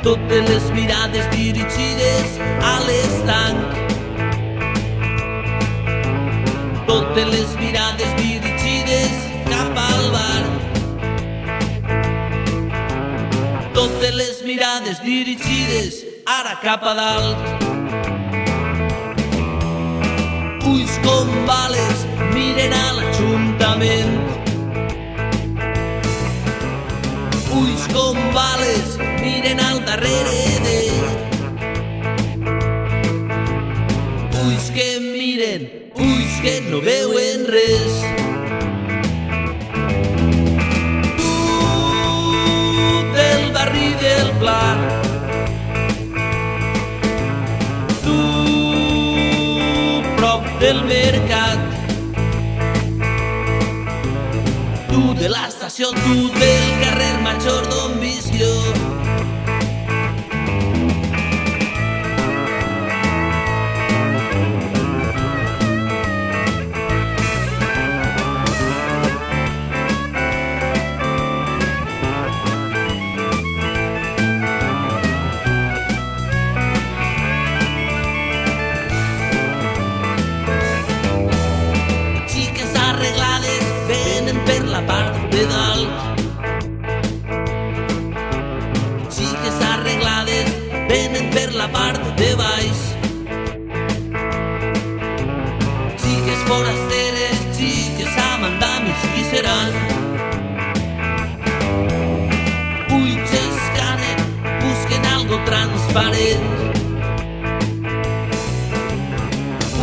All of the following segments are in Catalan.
Totes les mirades dirigides a l'estanc. Totes les mirades dirigides cap al bar. Totes les mirades dirigides ara cap a dalt. Ulls com bales miren a l'Ajuntament. Ulls com bales miren al darrere d'ell. Ulls que miren, ulls que no veuen res. Tu del barri del Pla, tu prop del mercat, tu de l'estació, tu del carrer Major d'on visc jo. Xiques arreglades venen per la part de dalt. Xiques arreglades venen per la part de baix. Xiques forasteres, xiques amb andamis, qui seran? Ulls escàner, busquen algo transparent.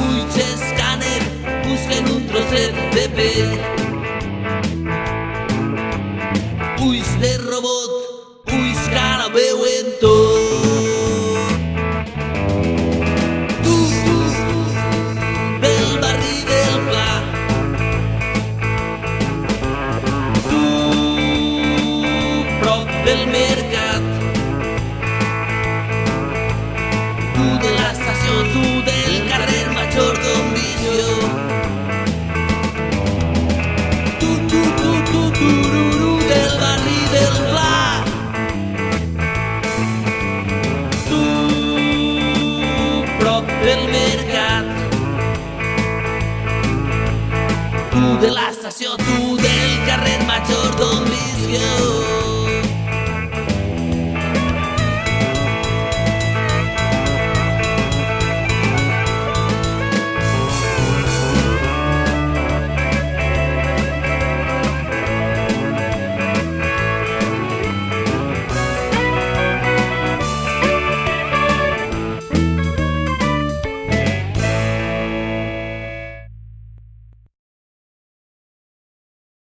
Ulls escàner, busquen un trosset de pell. Ulls de robot, ulls que ara veuen tot. Tu del barri del Pla, tu prop del mercat, tu de l'estació, tu del carrer Major d'on visc jo. Tu del barri del Pla, tu prop del mercat, tu de l'estació, tu del carrer Major d'on visc jo.